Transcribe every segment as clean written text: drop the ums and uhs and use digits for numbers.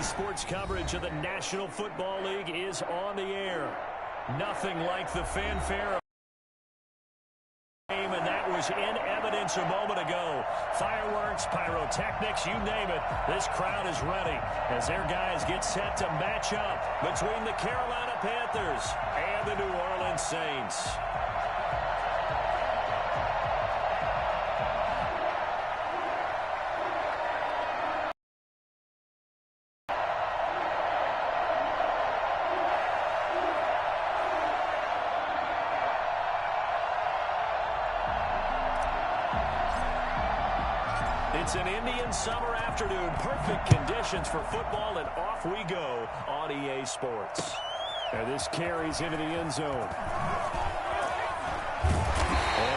sports coverage of the National Football League is on the air. Nothing like the fanfare of the game, and that was in evidence a moment ago. Fireworks, pyrotechnics, you name it. This crowd is ready as their guys get set to match up between the Carolina Panthers and the New Orleans Saints. It's an Indian summer afternoon. Perfect conditions for football, and off we go on EA Sports. And this carries into the end zone. And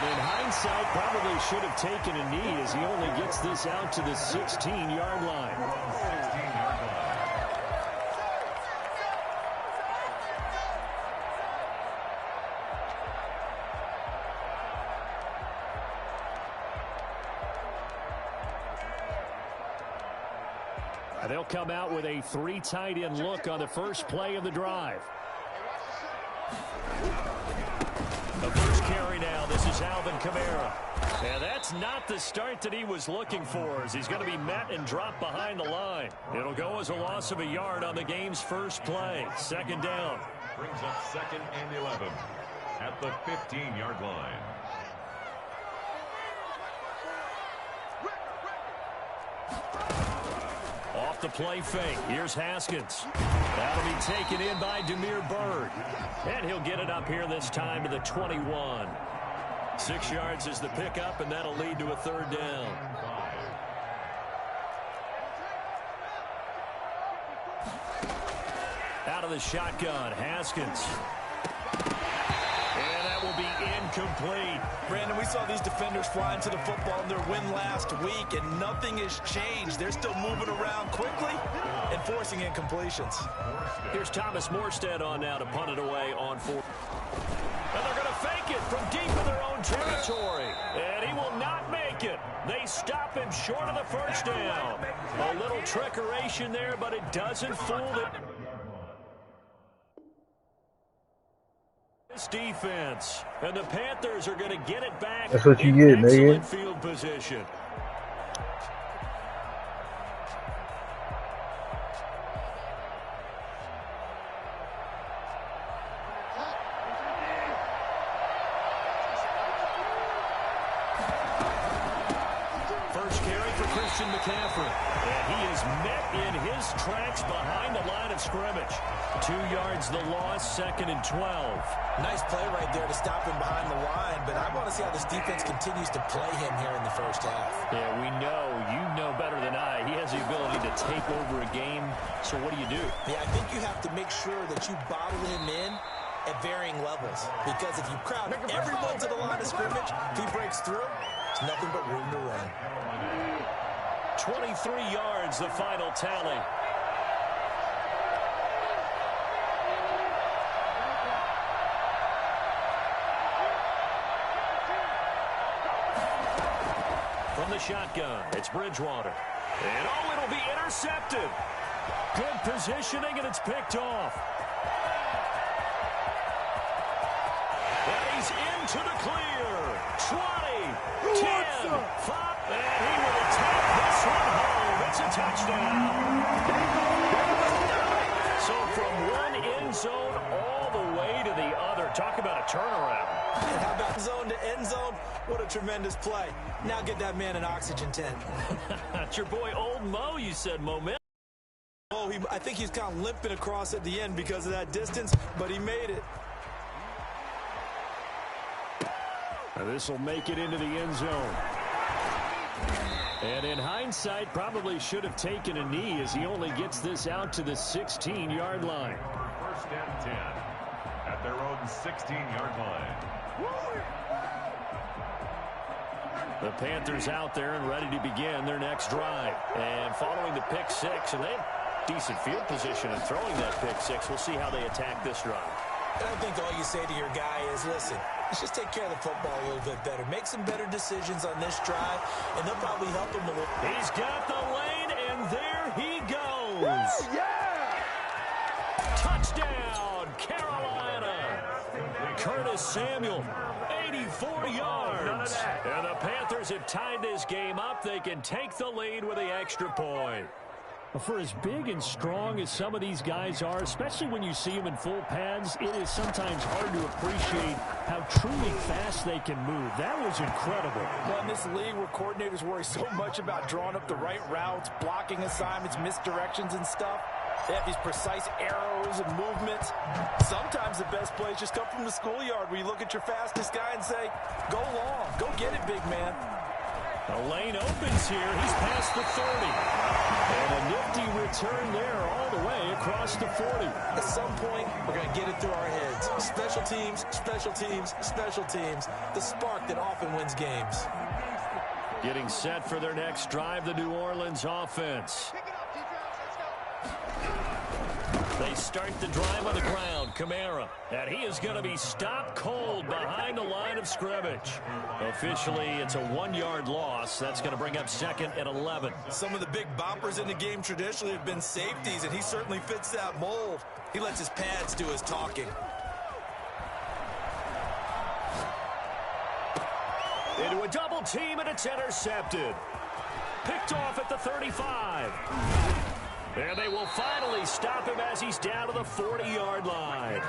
in hindsight, probably should have taken a knee as he only gets this out to the 16-yard line. They'll come out with a 3 tight end look on the first play of the drive. The first carry now. This is Alvin Kamara. And that's not the start that he was looking for, as he's going to be met and dropped behind the line. It'll go as a loss of a yard on the game's first play. Second down. Brings up 2nd and 11 at the 15-yard line. Off the play fake. Here's Haskins. That'll be taken in by Demir Bird. And he'll get it up here this time to the 21. 6 yards is the pickup, and that'll lead to a third down. Out of the shotgun, Haskins. And that will be incomplete. Brandon, we saw these defenders fly into the football in their win last week, and nothing has changed. They're still moving around quickly and forcing incompletions. Here's Thomas Morstead on now to punt it away on 4. And they're going to fake it from deep in their own territory. And he will not make it. They stop him short of the first down. A little trickeration there, but it doesn't fool them. This defense, and the Panthers are going to get it back. That's what you in get, excellent nigga. Field position. First carry for Christian McCaffrey, and he is met in his tracks behind the line of scrimmage. 2 yards the loss, 2nd and 12. Nice play right there to stop him behind the line, but I want to see how this defense continues to play him here in the first half. Yeah, we know, you know better than I. He has the ability to take over a game, so what do you do? Yeah, I think you have to make sure that you bottle him in at varying levels, because if you crowd everyone to the line of scrimmage, if he breaks through, there's nothing but room to run. 23 yards, the final tally. From the shotgun, it's Bridgewater. And oh, it'll be intercepted. Good positioning, and it's picked off. And he's into the clear. 20, 10, 5, and he will take this one home. It's a touchdown. So from one end zone all the way to the other. Talk about a turnaround. And how about zone to end zone? What a tremendous play. Now get that man an oxygen tent. That's your boy Old Mo, you said, momentum. Oh, I think he's kind of limping across at the end because of that distance, but he made it. And this will make it into the end zone. And in hindsight, probably should have taken a knee as he only gets this out to the 16-yard line. 1st and 10 at their own 16-yard line. The Panthers out there and ready to begin their next drive. And following the pick six, and they have decent field position in throwing that pick six. We'll see how they attack this drive. I think all you say to your guy is, listen, let's just take care of the football a little bit better. Make some better decisions on this drive, and they'll probably help him a little. He's got the lane, and there he goes. throws. Touchdown, Carolina. Curtis Samuel, 84 yards. And the Panthers have tied this game up. They can take the lead with the extra point. For as big and strong as some of these guys are, especially when you see them in full pads, it is sometimes hard to appreciate how truly fast they can move. That was incredible. Well, in this league where coordinators worry so much about drawing up the right routes, blocking assignments, misdirections and stuff, they have these precise arrows and movements. Sometimes the best plays just come from the schoolyard where you look at your fastest guy and say, go long, go get it, big man. The lane opens here. He's past the 30. And a nifty return there all the way across the 40. At some point, we're going to get it through our heads. Special teams, special teams, special teams. The spark that often wins games. Getting set for their next drive, the New Orleans offense. They start the drive on the ground. Kamara. And he is going to be stopped cold behind the line of scrimmage. Officially, it's a 1-yard loss. That's going to bring up 2nd and 11. Some of the big boppers in the game traditionally have been safeties, and he certainly fits that mold. He lets his pads do his talking. Into a double team, and it's intercepted. Picked off at the 35. And they will finally stop him as he's down to the 40-yard line.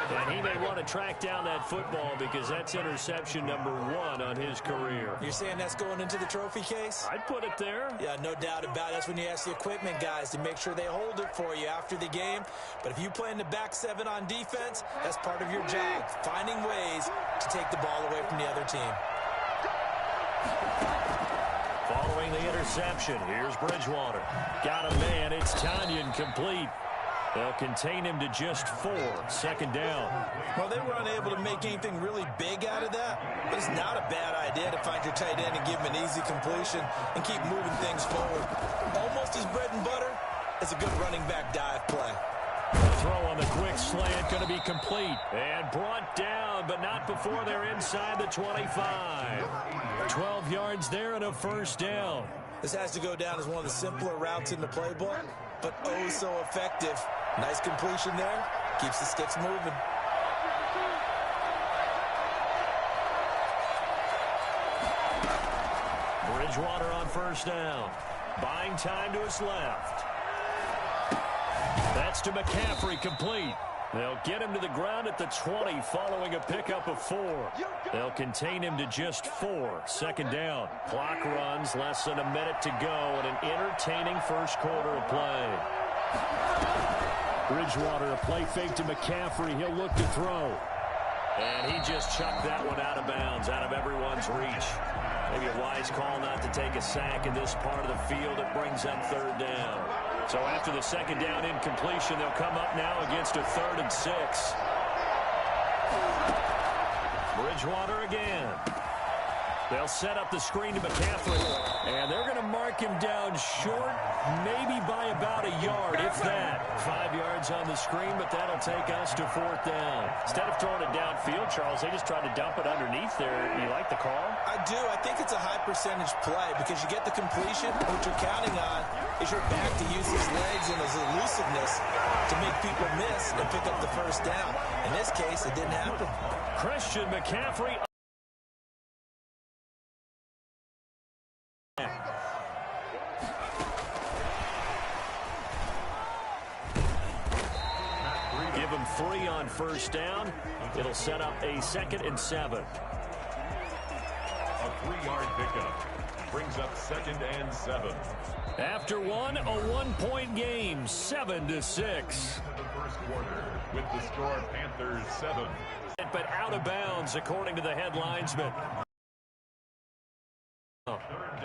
And he may want to track down that football because that's interception number 1 on his career. You're saying that's going into the trophy case? I'd put it there. Yeah, no doubt about it. That's when you ask the equipment guys to make sure they hold it for you after the game. But if you play in the back 7 on defense, that's part of your job, finding ways to take the ball away from the other team. Following the interception, here's Bridgewater. Got a man, it's Tanyan complete. They'll contain him to just 4, 2nd down. Well, they were unable to make anything really big out of that, but it's not a bad idea to find your tight end and give him an easy completion and keep moving things forward. Almost as bread and butter as a good running back dive play. The throw on the quick slant going to be complete and brought down, but not before they're inside the 25. 12 yards there and a 1st down. This has to go down as one of the simpler routes in the playbook, but oh so effective. Nice completion there. Keeps the sticks moving. Bridgewater on 1st down. Buying time to his left. That's to McCaffrey, complete. They'll get him to the ground at the 20 following a pickup of 4. They'll contain him to just 4, 2nd down. Clock runs, less than a minute to go, and an entertaining first quarter of play. Bridgewater, a play fake to McCaffrey. He'll look to throw. And he just chucked that one out of bounds, out of everyone's reach. Maybe a wise call not to take a sack in this part of the field. It brings up 3rd down. So after the 2nd down incompletion, they'll come up now against a 3rd and 6. Bridgewater again. They'll set up the screen to McCaffrey, and they're going to mark him down short, maybe by about a yard, if that. 5 yards on the screen, but that'll take us to 4th down. Instead of throwing it downfield, Charles, they just tried to dump it underneath there. You like the call? I do. I think it's a high-percentage play because you get the completion. What you're counting on is your back to use his legs and his elusiveness to make people miss and pick up the 1st down. In this case, it didn't happen. Christian McCaffrey. Give him 3 on 1st down. It'll set up a 2nd and 7. A 3-yard pickup brings up 2nd and 7. After one, a 1-point game, 7-6. The first quarter with the score Panthers 7. But out of bounds, according to the head linesman.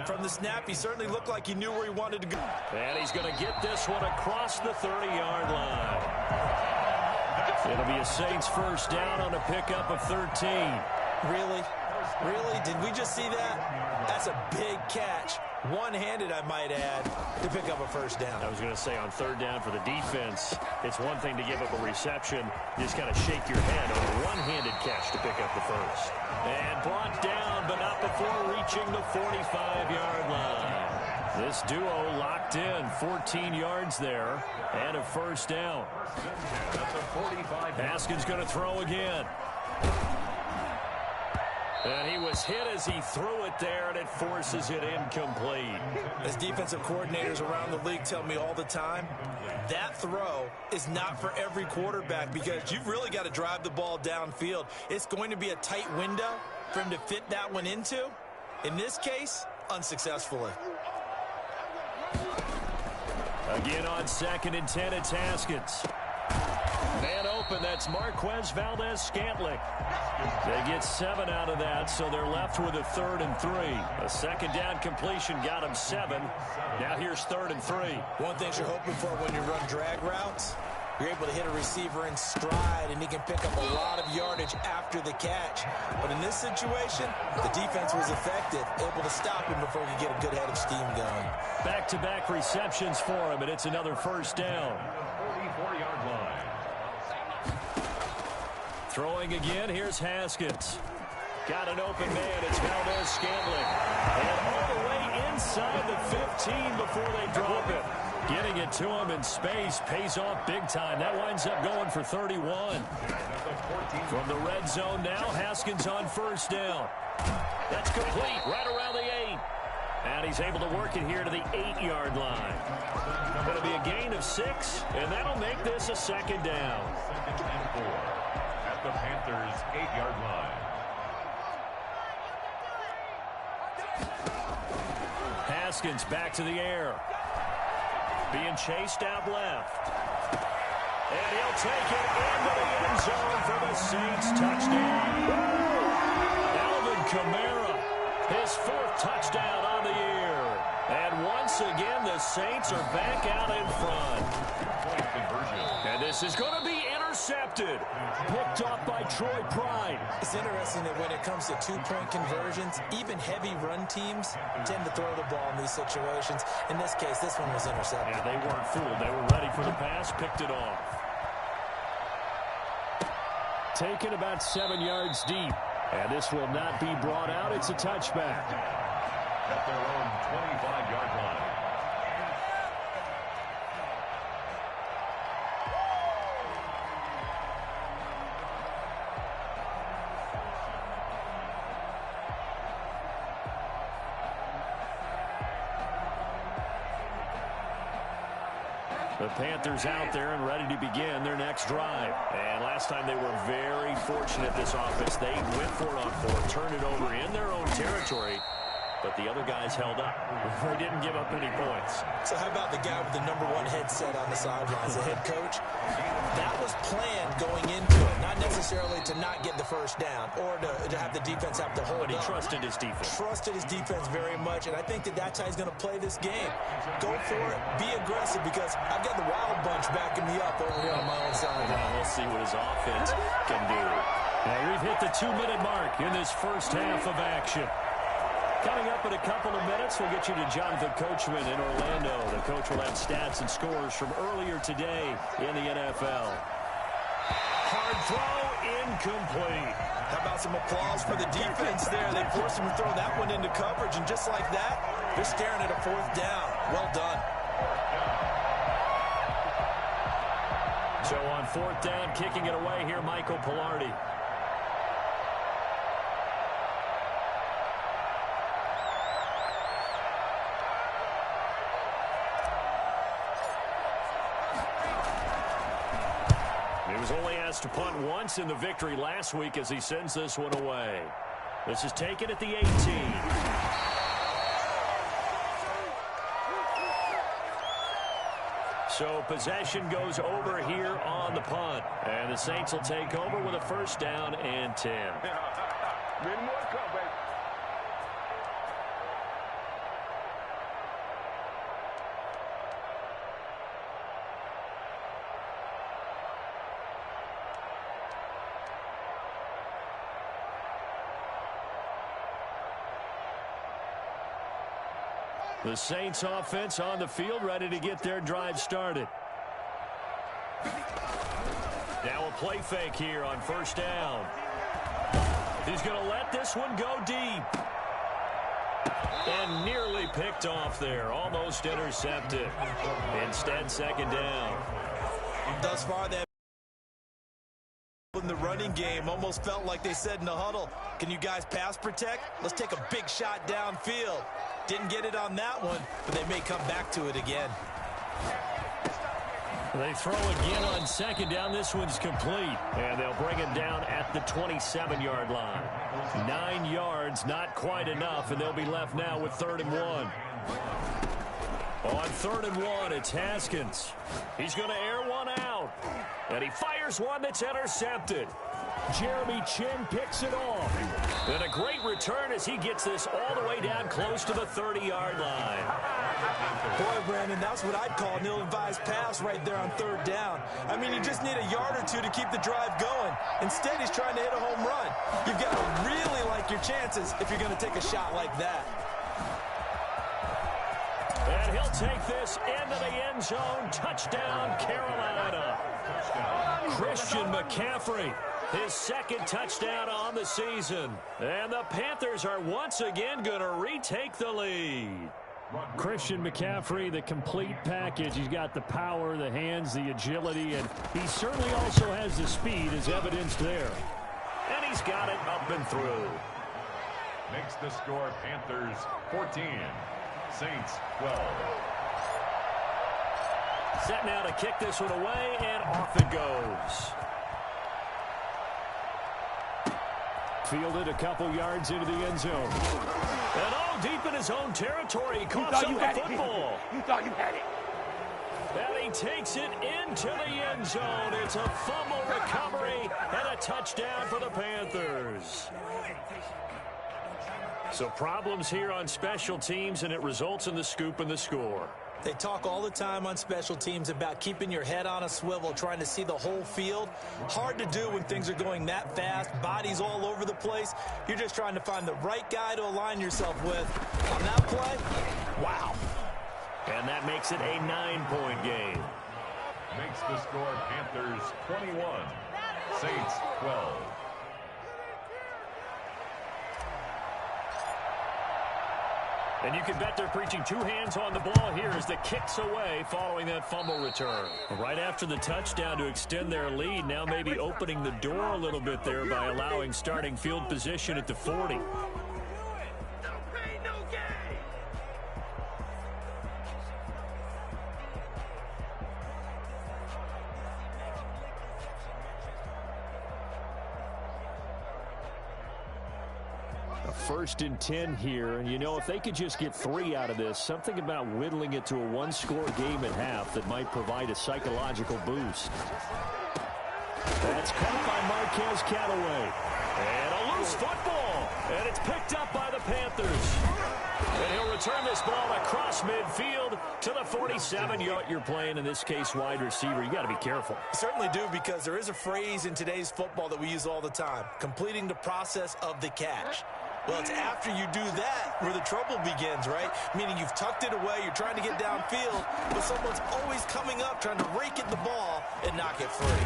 From the snap, he certainly looked like he knew where he wanted to go. And he's going to get this one across the 30-yard line. It'll be a Saints 1st down on a pickup of 13. Really? Really? Did we just see that? That's a big catch. One-handed, I might add, to pick up a 1st down. I was going to say on 3rd down for the defense, it's one thing to give up a reception. You just kind of shake your head on a one-handed catch to pick up the 1st. And brought down, but not before reaching the 45-yard line. This duo locked in, 14 yards there, and a first down. Haskins going to throw again. And he was hit as he threw it there, and it forces it incomplete. As defensive coordinators around the league tell me all the time, that throw is not for every quarterback because you've really got to drive the ball downfield. It's going to be a tight window for him to fit that one into. In this case, unsuccessfully. Again on 2nd and 10, it's Haskins. Man open, that's Marquez Valdez-Scantling. They get 7 out of that, so they're left with a 3rd and 3. A second down completion got them 7. Now here's 3rd and 3. One thing you're hoping for when you run drag routes, you're able to hit a receiver in stride, and he can pick up a lot of yardage after the catch. But in this situation, the defense was effective, able to stop him before he could get a good head of steam going. Back-to-back receptions for him, and it's another first down. 44-yard line. Throwing again, here's Haskins. Got an open man, it's Valdez-Scantling. And all the way inside the 15 before they drop it. Getting it to him in space pays off big time. That winds up going for 31. From the red zone now, Haskins on first down. That's complete, right around the 8. And he's able to work it here to the 8-yard line. Going to be a gain of 6, and that'll make this a second down. Second and 4 at the Panthers' 8-yard line. Haskins back to the air. Being chased out left. And he'll take it into the end zone for the Saints touchdown. Alvin Kamara, his 4th touchdown on the year. And once again, the Saints are back out in front. Point conversion. And this is going to be intercepted. Picked off by Troy Pride. It's interesting that when it comes to 2-point conversions, even heavy run teams tend to throw the ball in these situations. In this case, this one was intercepted. Yeah, they weren't fooled. They were ready for the pass, picked it off. Taken about 7 yards deep. And this will not be brought out. It's a touchback. At their own 25-yard line. The Panthers out there and ready to begin their next drive. And last time they were very fortunate, this offense. They went for it on 4, turned it over in their own territory, but the other guys held up. They didn't give up any points. So how about the guy with the #1 headset on the sidelines, the head coach? That was planned going into it, not necessarily to not get the first down or to have the defense have to hold up. But he trusted his defense. Trusted his defense very much, and I think that's how he's going to play this game. Go for it, be aggressive, because I've got the Wild Bunch backing me up over here on my own side. Well, we'll see what his offense can do. And we've hit the 2-minute mark in this first half of action. Coming up in a couple of minutes, we'll get you to Jonathan Coachman in Orlando. The coach will have stats and scores from earlier today in the NFL. Hard throw, incomplete. How about some applause for the defense there? They forced him to throw that one into coverage, and just like that, they're staring at a 4th down. Well done. So on 4th down, kicking it away here, Michael Pilardi. He was only asked to punt once in the victory last week as he sends this one away. This is taken at the 18. So possession goes over here on the punt. And the Saints will take over with a first down and 10. The Saints offense on the field, ready to get their drive started. Now a play fake here on first down. He's going to let this one go deep. And nearly picked off there, almost intercepted. Instead, second down. Thus far, that in the running game almost felt like they said in the huddle, can you guys pass protect? Let's take a big shot downfield. Didn't get it on that one, but they may come back to it again. They throw again on second down. This one's complete. And they'll bring him down at the 27-yard line. 9 yards, not quite enough, and they'll be left now with 3rd and 1. On 3rd and 1, it's Haskins. He's going to air one out. And he fires one that's intercepted. Jeremy Chin picks it off. And a great return as he gets this all the way down close to the 30-yard line. Boy, Brandon, that's what I'd call an ill-advised pass right there on 3rd down. I mean, you just need a yard or two to keep the drive going. Instead, he's trying to hit a home run. You've got to really like your chances if you're going to take a shot like that. And he'll take this into the end zone. Touchdown, Carolina. Christian McCaffrey, his 2nd touchdown on the season. And the Panthers are once again going to retake the lead. Christian McCaffrey, the complete package. He's got the power, the hands, the agility, and he certainly also has the speed as evidenced there. And he's got it up and through. Makes the score Panthers 14, Saints 12. Set now to kick this one away, and off it goes. Fielded a couple yards into the end zone. And all deep in his own territory. He coughs up the football. You thought you had it. And he takes it into the end zone. It's a fumble recovery and a touchdown for the Panthers. So problems here on special teams, and it results in the scoop and the score. They talk all the time on special teams about keeping your head on a swivel, trying to see the whole field. Hard to do when things are going that fast, bodies all over the place. You're just trying to find the right guy to align yourself with. On that play, wow. And that makes it a 9-point game. Makes the score Panthers 21, Saints 12. And you can bet they're preaching 2 hands on the ball here as the kick's away following that fumble return. Right after the touchdown to extend their lead, now maybe opening the door a little bit there by allowing starting field position at the 40. A 1st and 10 here, and you know, if they could just get 3 out of this, something about whittling it to a 1-score game at half that might provide a psychological boost. That's caught by Marquez Callaway. And a loose football, and it's picked up by the Panthers. And he'll return this ball across midfield to the 47-yard. You're playing, in this case, wide receiver. You got to be careful. Certainly do, because there is a phrase in today's football that we use all the time, completing the process of the catch. Well, it's after you do that where the trouble begins, right? Meaning you've tucked it away, you're trying to get downfield, but someone's always coming up trying to rake at the ball and knock it free.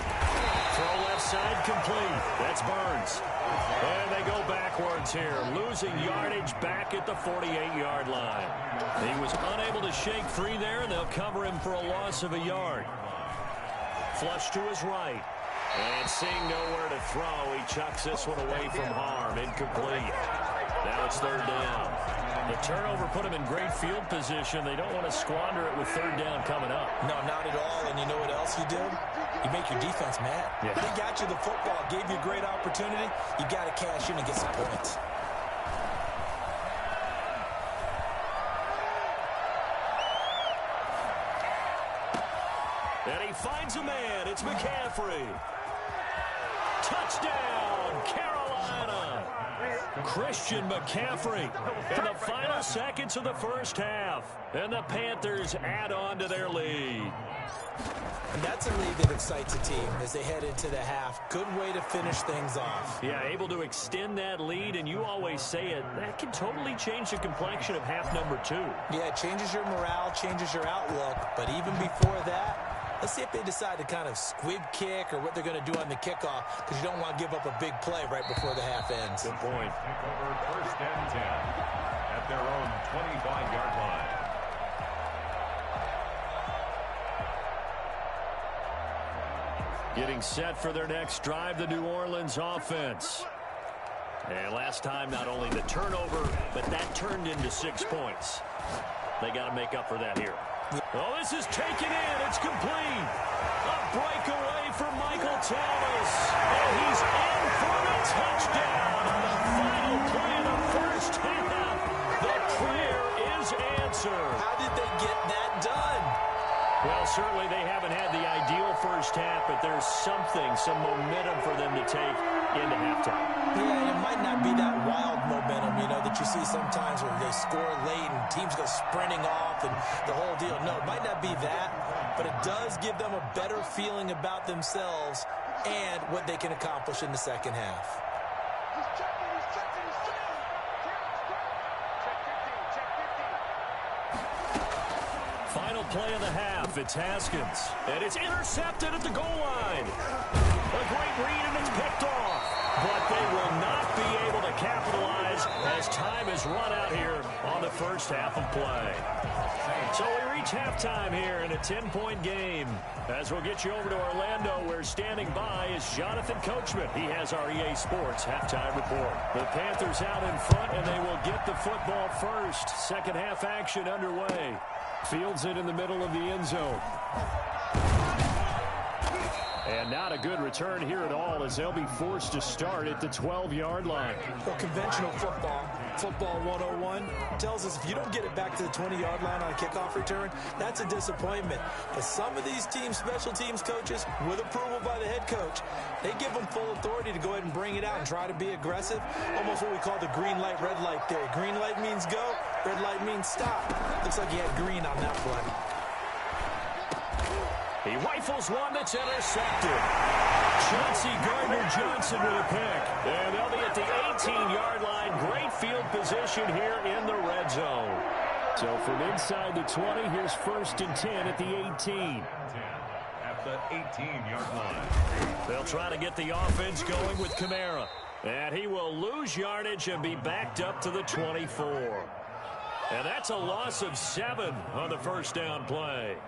Throw left side complete. That's Burns. And they go backwards here, losing yardage back at the 48-yard line. He was unable to shake free there, and they'll cover him for a loss of a yard. Flush to his right. And seeing nowhere to throw, he chucks this one away from harm. Incomplete. Now it's 3rd down. The turnover put him in great field position. They don't want to squander it with 3rd down coming up. No, not at all. And you know what else you do? You make your defense mad. Yeah. They got you the football, gave you a great opportunity. You got to cash in and get some points. And he finds a man. It's McCaffrey. Touchdown, Carolina. Christian McCaffrey in the final seconds of the first half. And the Panthers add on to their lead. And that's a lead that excites a team as they head into the half. Good way to finish things off. Yeah, able to extend that lead, and you always say it, that can totally change the complexion of half number 2. Yeah, it changes your morale, changes your outlook. But even before that, let's see if they decide to kind of squib kick or what they're going to do on the kickoff, because you don't want to give up a big play right before the half ends. Good point. Take over 1st and 10 at their own 25-yard line. Getting set for their next drive, the New Orleans offense. And last time, not only the turnover, but that turned into 6 points. They got to make up for that here. Oh, this is taken in. It's complete. A breakaway for Michael Thomas. And he's in for the touchdown on the final play of the first half. The prayer is answered. How did they get that done? Well, certainly they haven't had the ideal first half, but there's something, some momentum for them to take into halftime. Yeah, it might not be that wild momentum, that you see sometimes where they score late and teams go sprinting off and the whole deal. No, it might not be that, but it does give them a better feeling about themselves and what they can accomplish in the second half. Final play of the half. It's Haskins. And it's intercepted at the goal line. A great read, and it's picked off. But they will not be able to capitalize as time is run out here on the first half of play. So we reach halftime here in a 10-point game. As we'll get you over to Orlando, where standing by is Jonathan Coachman. He has our EA Sports halftime report. The Panthers out in front, and they will get the football first. Second half action underway. Fields it in the middle of the end zone. And not a good return here at all, as they'll be forced to start at the 12-yard line. Well, conventional football 101, tells us if you don't get it back to the 20-yard line on a kickoff return, that's a disappointment. But some of these teams, special teams coaches, with approval by the head coach, they give them full authority to go ahead and bring it out and try to be aggressive. Almost what we call the green light, red light theory. Green light means go, red light means stop. Looks like he had green on that play. He rifles one that's intercepted. Chauncey Gardner-Johnson with a pick. And they'll be at the 18-yard line. Great field position here in the red zone. So from inside the 20, here's 1st and 10 at the 18. At the 18-yard line. They'll try to get the offense going with Kamara. And he will lose yardage and be backed up to the 24. And that's a loss of 7 on the first down play.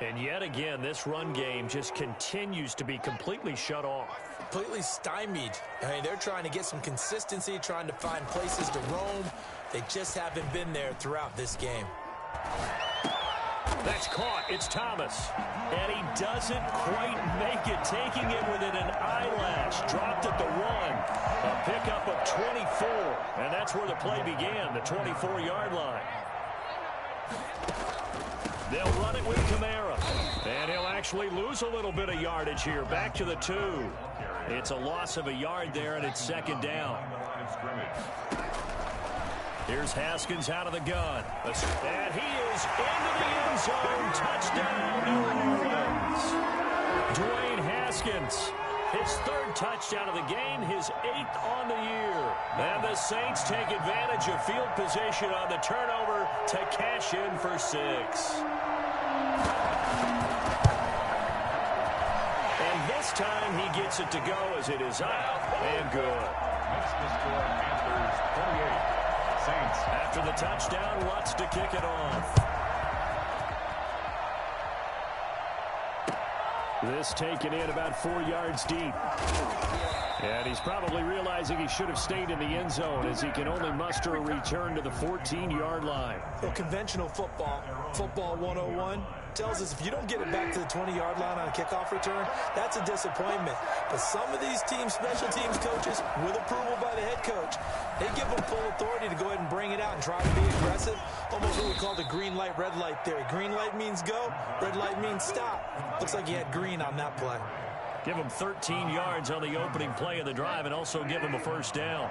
And yet again, this run game just continues to be completely shut off. Completely stymied. I mean, they're trying to get some consistency, trying to find places to roam. They just haven't been there throughout this game. That's caught. It's Thomas. And he doesn't quite make it, taking it within an eyelash. Dropped at the 1. A pickup of 24. And that's where the play began, the 24-yard line. They'll run it with Kamara. And he'll actually lose a little bit of yardage here. Back to the 2. It's a loss of a yard there, and it's second down. Here's Haskins out of the gun. And he is into the end zone. Touchdown, New Orleans. Dwayne Haskins. His 3rd touchdown of the game, his 8th on the year. And the Saints take advantage of field position on the turnover to cash in for 6. And this time he gets it to go as it is up and good. That's the score. Panthers 28. Saints. After the touchdown, Lutz to kick it off. This taken in about 4 yards deep. And he's probably realizing he should have stayed in the end zone, as he can only muster a return to the 14-yard line. Well, conventional football 101, tells us if you don't get it back to the 20-yard line on a kickoff return, that's a disappointment. But some of these teams, special teams coaches, with approval by the head coach, they give them full authority to go ahead and bring it out and try to be aggressive. Almost what we call the green light, red light theory. Green light means go, red light means stop. Looks like he had green on that play. Give him 13 yards on the opening play of the drive and also give him a first down.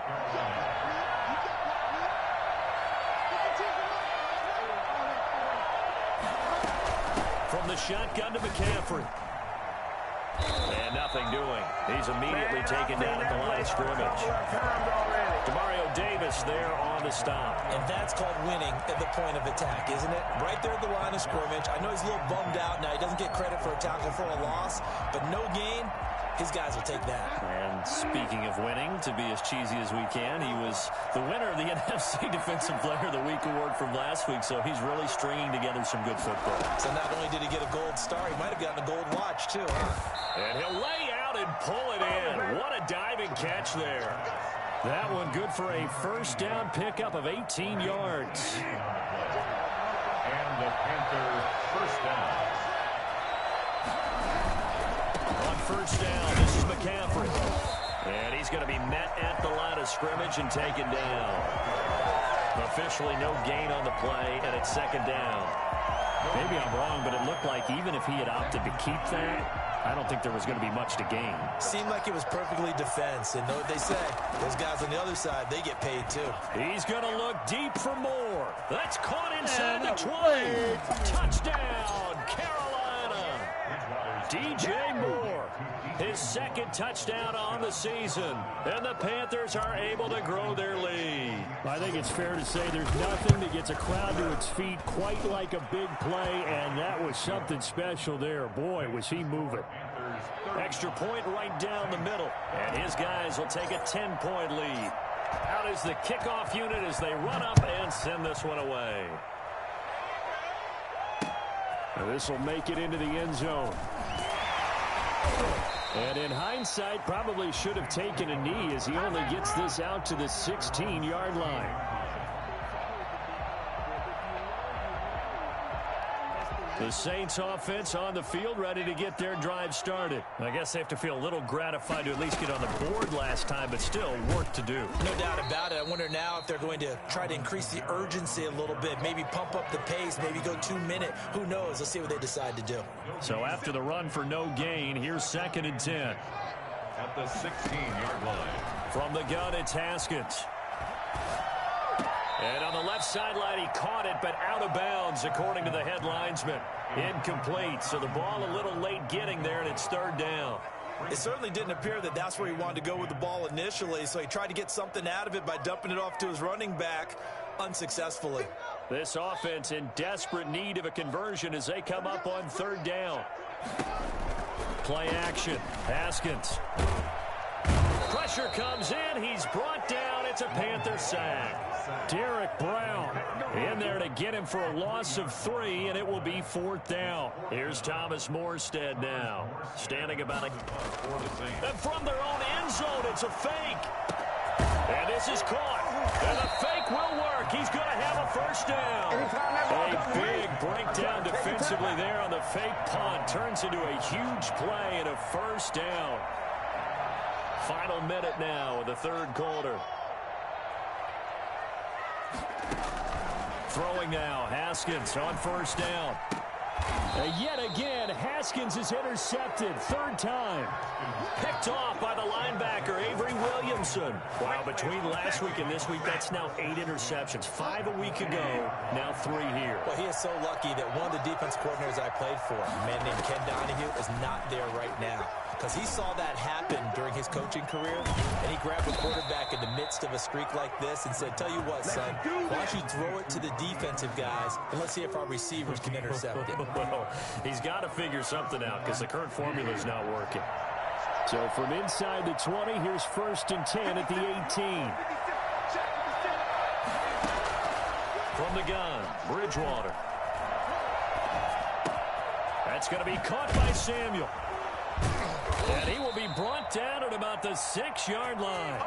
From the shotgun to McCaffrey. And nothing doing. He's immediately taken down at the line of scrimmage. Demario Davis there on the stop. And that's called winning at the point of attack, isn't it? Right there at the line of scrimmage. I know he's a little bummed out now. He doesn't get credit for a tackle for a loss, but no gain. his guys will take that. And speaking of winning, to be as cheesy as we can, he was the winner of the NFC Defensive Player of the Week award from last week, so he's really stringing together some good football. So not only did he get a gold star, he might have gotten a gold watch too, huh? And he'll lay out and pull it in. What a diving catch there. That one good for a first down pickup of 18 yards. And the Panthers first down. On first down, this is McCaffrey. And he's going to be met at the line of scrimmage and taken down. Officially no gain on the play, and it's second down. Maybe I'm wrong, but it looked like even if he had opted to keep that, I don't think there was going to be much to gain. Seemed like it was perfectly defense, and know what they say. Those guys on the other side, they get paid too. He's going to look deep for more. That's caught inside the 20. Touchdown, Carolina. DJ Moore, his second touchdown on the season, and the Panthers are able to grow their lead. I think it's fair to say there's nothing that gets a crowd to its feet quite like a big play, and that was something special there. Boy, was he moving. Extra point right down the middle, and his guys will take a 10-point lead. Out is the kickoff unit as they run up and send this one away. This will make it into the end zone. And in hindsight, probably should have taken a knee as he only gets this out to the 16-yard line. The Saints offense on the field ready to get their drive started. I guess they have to feel a little gratified to at least get on the board last time, but still work to do. No doubt about it. I wonder now if they're going to try to increase the urgency a little bit, maybe pump up the pace, maybe go 2-minute. Who knows? Let's see what they decide to do. So after the run for no gain, here's 2nd and 10. At the 16-yard line. From the gun, it's Haskins. And on the left sideline, he caught it, but out of bounds, according to the head linesman. Incomplete, so the ball a little late getting there, and it's 3rd down. It certainly didn't appear that that's where he wanted to go with the ball initially, so he tried to get something out of it by dumping it off to his running back unsuccessfully. This offense in desperate need of a conversion as they come up on 3rd down. Play action. Haskins. Pressure comes in. He's brought down. It's a Panther sack. Derek Brown in there to get him for a loss of 3, and it will be 4th down. Here's Thomas Morstead now, standing about a... And from their own end zone, it's a fake. And this is caught. And the fake will work. He's going to have a first down. A big breakdown defensively there on the fake punt. Turns into a huge play and a first down. Final minute now of the 3rd quarter. Throwing now, Haskins on first down. Yet again, Haskins is intercepted. 3rd time. Picked off by the linebacker, Avery Williamson. Wow, between last week and this week, that's now 8 interceptions. 5 a week ago, now 3 here. Well, he is so lucky that one of the defense coordinators I played for, a man named Ken Donahue, is not there right now. Because he saw that happen during his coaching career, and he grabbed the quarterback in the midst of a streak like this and said, tell you what, son, why don't you throw it to the defensive guys, and let's see if our receivers can intercept it. Well, he's got to figure something out because the current formula is not working. So from inside the 20, here's 1st and 10 at the 18. From the gun, Bridgewater. That's going to be caught by Samuel. And he will be brought down at about the 6-yard line.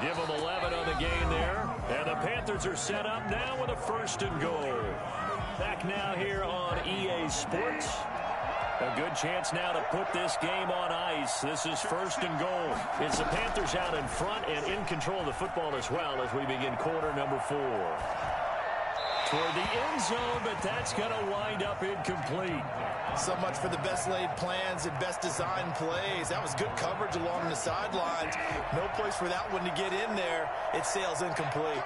Give him 11 on the gain there. And the Panthers are set up now with a 1st and goal. Back now here on EA Sports. A good chance now to put this game on ice. This is 1st and goal. It's the Panthers out in front and in control of the football as well as we begin quarter number 4. Toward the end zone, but that's going to wind up incomplete. So much for the best laid plans and best designed plays. That was good coverage along the sidelines. No place for that one to get in there. It sails incomplete.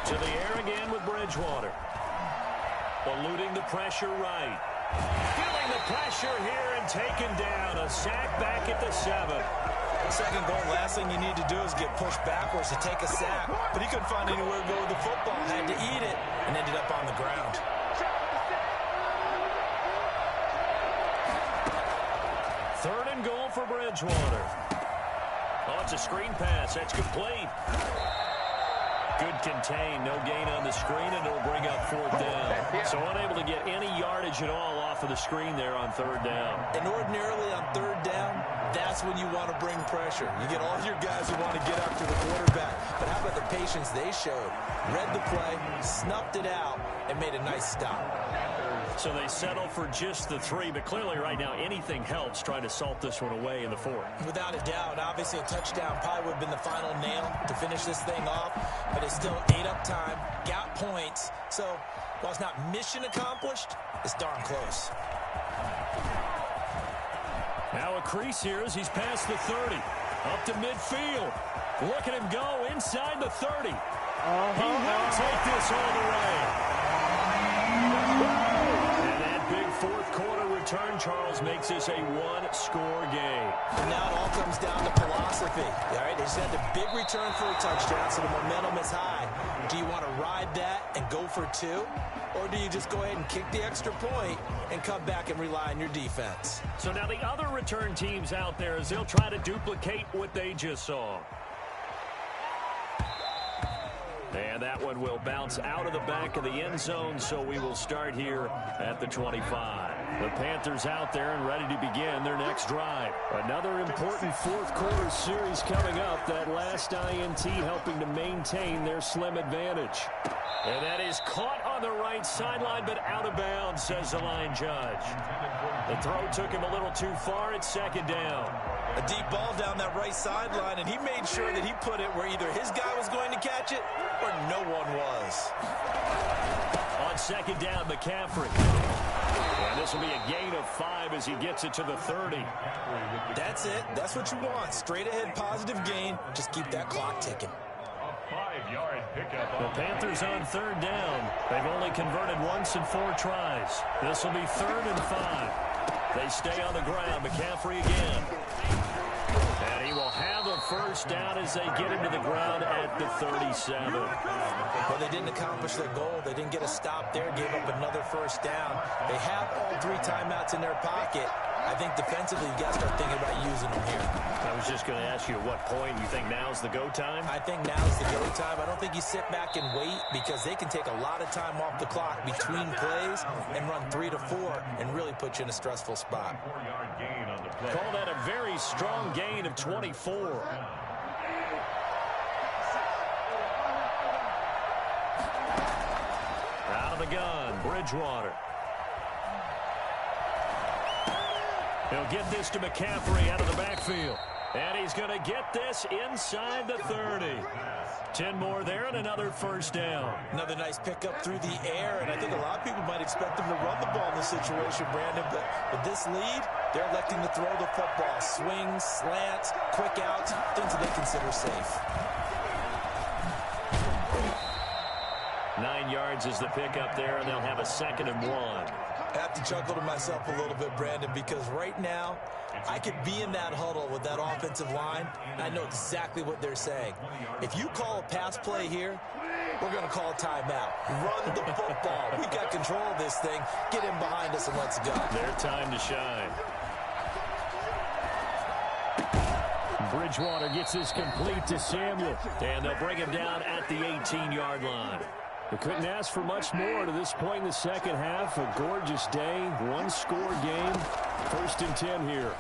To the air again with Bridgewater. Eluding the pressure right. Feeling the pressure here and taken down. A sack back at the 7. Second goal, last thing you need to do is get pushed backwards to take a sack. But he couldn't find anywhere to go with the football. Had to eat it and ended up on the ground. Bridgewater. Oh, it's a screen pass. That's complete. Good contain. No gain on the screen, and it'll bring up fourth down. So unable to get any yardage at all off of the screen there on third down. And ordinarily on third down, that's when you want to bring pressure. You get all your guys who want to get after the quarterback. But how about the patience they showed? Read the play, snuffed it out, and made a nice stop. So they settle for just the 3, but clearly right now anything helps trying to salt this one away in the 4th. Without a doubt, obviously a touchdown probably would have been the final nail to finish this thing off, but it's still ate up time, got points. So while it's not mission accomplished, it's darn close. Now a crease here as he's past the 30, up to midfield. Look at him go inside the 30. He will take this all the way. Big fourth quarter return, Charles, makes this a one-score game. And now it all comes down to philosophy. All right, they just had the big return for a touchdown, so the momentum is high. Do you want to ride that and go for 2? Or do you just go ahead and kick the extra point and come back and rely on your defense? So now the other return teams out there, as they'll try to duplicate what they just saw. And that one will bounce out of the back of the end zone, so we will start here at the 25. The Panthers out there and ready to begin their next drive. Another important fourth quarter series coming up. That last INT helping to maintain their slim advantage. And that is caught on the right sideline, but out of bounds, says the line judge. The throw took him a little too far. It's second down. A deep ball down that right sideline, and he made sure that he put it where either his guy was going to catch it or no one was. On second down, McCaffrey. And this will be a gain of 5 as he gets it to the 30. That's it. That's what you want. Straight ahead positive gain. Just keep that clock ticking. A 5-yard pickup. The Panthers on third down. They've only converted once in 4 tries. This will be 3rd and 5. They stay on the ground. McCaffrey again. And he will have a first down as they get him to the ground at the 37. Well, they didn't accomplish their goal. They didn't get a stop there, gave up another first down. They have all 3 timeouts in their pocket. I think defensively, you got to start thinking about using them here. I was just going to ask you at what point you think now's the go time? I think now's the go time. I don't think you sit back and wait because they can take a lot of time off the clock between plays and run 3 to 4 and really put you in a stressful spot. 4-yard gain on the play. Call that a very strong gain of 24. Out of the gun, Bridgewater. He'll get this to McCaffrey out of the backfield. And he's going to get this inside the 30. 10 more there and another first down. Another nice pickup through the air, and I think a lot of people might expect them to run the ball in this situation, Brandon, but with this lead, they're electing to throw the football. Swings, slants, quick outs, things that they consider safe. 9 yards is the pickup there, and they'll have a 2nd and 1. I have to chuckle to myself a little bit, Brandon, because right now I could be in that huddle with that offensive line, and I know exactly what they're saying. If you call a pass play here, we're going to call a timeout. Run the football. We've got control of this thing. Get in behind us and let's go. Their time to shine. Bridgewater gets this complete to Samuel, and they'll bring him down at the 18-yard line. They couldn't ask for much more to this point in the second half. A gorgeous day, one-score game. 1st and 10 here.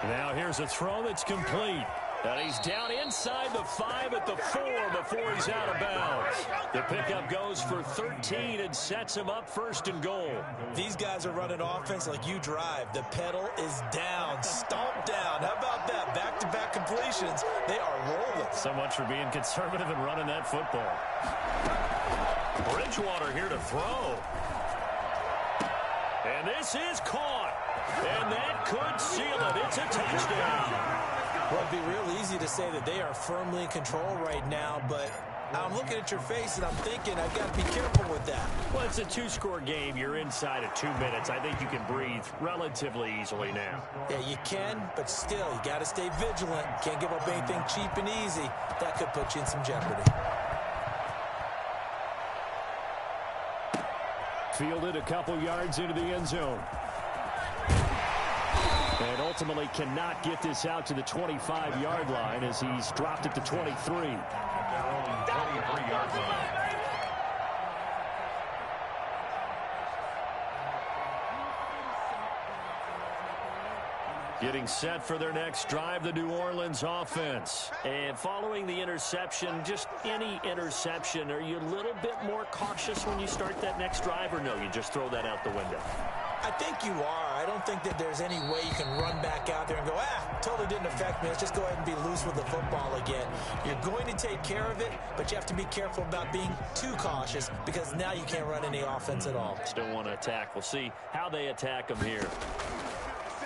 Now here's a throw that's complete. And he's down inside the 5 at the 4 before he's out of bounds. The pickup goes for 13 and sets him up 1st and goal. These guys are running offense like you drive. The pedal is down, stomp down. How about that? Back-to-back completions. They are rolling. So much for being conservative and running that football. Bridgewater here to throw. And this is caught. And that could seal it. It's a touchdown. Well, it'd be real easy to say that they are firmly in control right now, but I'm looking at your face and I'm thinking I've got to be careful with that. Well, it's a 2-score game. You're inside of 2 minutes. I think you can breathe relatively easily now. Yeah, you can, but still, you got to stay vigilant. Can't give up anything cheap and easy. That could put you in some jeopardy. Fielded a couple yards into the end zone. And ultimately cannot get this out to the 25-yard line as he's dropped it to 23. At their own 23-yard line. Getting set for their next drive, the New Orleans offense. And following the interception, just any interception, are you a little bit more cautious when you start that next drive, or no, you just throw that out the window? I think you are. I don't think that there's any way you can run back out there and go, totally didn't affect me. Let's just go ahead and be loose with the football again. You're going to take care of it, but you have to be careful about being too cautious because now you can't run any offense at all. Still want to attack. We'll see how they attack them here.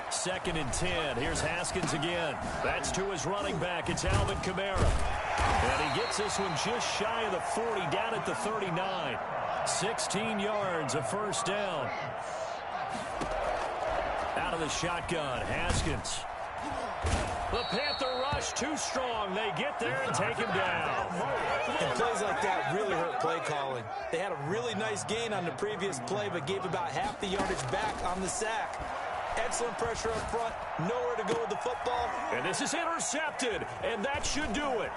2nd and 10. Here's Haskins again. That's to his running back. It's Alvin Kamara. And he gets this one just shy of the 40, down at the 39. 16 yards, a first down. Out of the shotgun, Haskins. The Panther rush too strong. They get there and take him down. And plays like that really hurt play calling. They had a really nice gain on the previous play, but gave about half the yardage back on the sack. Excellent pressure up front. Nowhere to go with the football. And this is intercepted, and that should do it.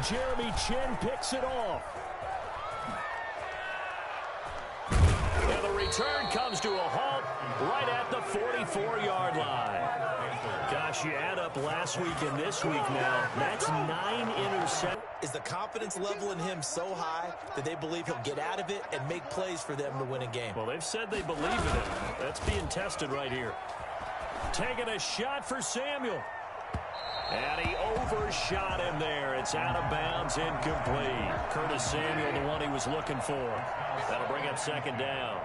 Jeremy Chin picks it off. And the return comes to a halt right at the 44-yard line. Gosh, you add up last week and this week now. That's 9 interceptions. Is the confidence level in him so high that they believe he'll get out of it and make plays for them to win a game? Well, they've said they believe in him. That's being tested right here. Taking a shot for Samuel. And he overshot him there. It's out of bounds, incomplete. Curtis Samuel, the one he was looking for. That'll bring up 2nd down.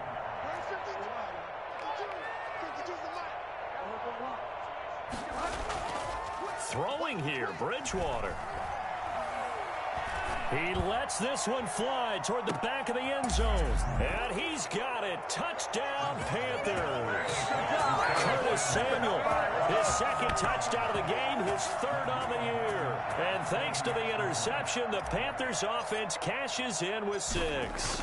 Throwing here, Bridgewater. He lets this one fly toward the back of the end zone. And he's got it. Touchdown, Panthers. Curtis Samuel, his 2nd touchdown of the game, his 3rd on the year. And thanks to the interception, the Panthers offense cashes in with 6.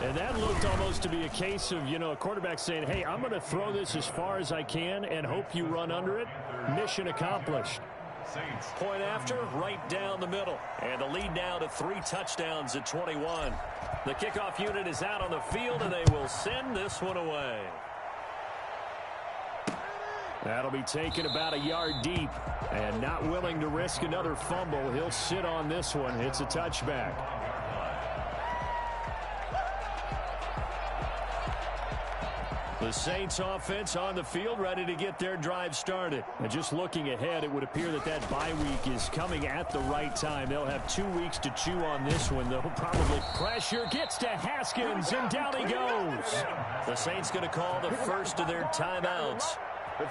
And that looked almost to be a case of, a quarterback saying, hey, I'm going to throw this as far as I can and hope you run under it. Mission accomplished. Point after, right down the middle. And the lead now to 3 touchdowns at 21. The kickoff unit is out on the field, and they will send this one away. That'll be taken about a yard deep. And not willing to risk another fumble, he'll sit on this one. It's a touchback. The Saints offense on the field, ready to get their drive started. And just looking ahead, it would appear that bye week is coming at the right time. They'll have 2 weeks to chew on this one, though. Probably pressure gets to Haskins, and down he goes. The Saints going to call the first of their timeouts,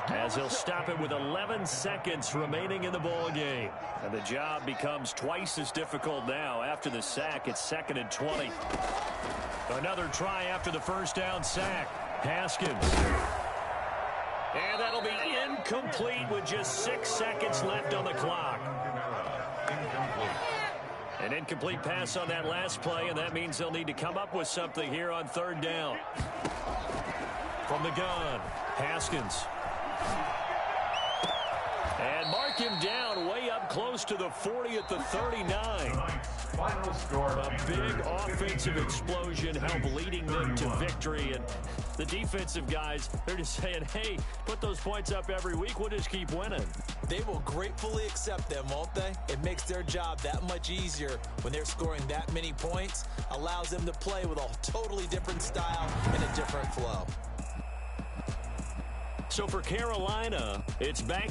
as they'll stop it with 11 seconds remaining in the ball game. And the job becomes twice as difficult now. After the sack, it's 2nd and 20. Another try after the first down sack. Haskins. And that'll be incomplete with just 6 seconds left on the clock. An incomplete pass on that last play, and that means they'll need to come up with something here on 3rd down. From the gun, Haskins. And mark him down way up close to the 40 at the 39. Final score. A big offensive explosion helped leading them to victory. And the defensive guys, they're just saying, hey, put those points up every week. We'll just keep winning. They will gratefully accept them, won't they? It makes their job that much easier when they're scoring that many points. Allows them to play with a totally different style and a different flow. So for Carolina, it's back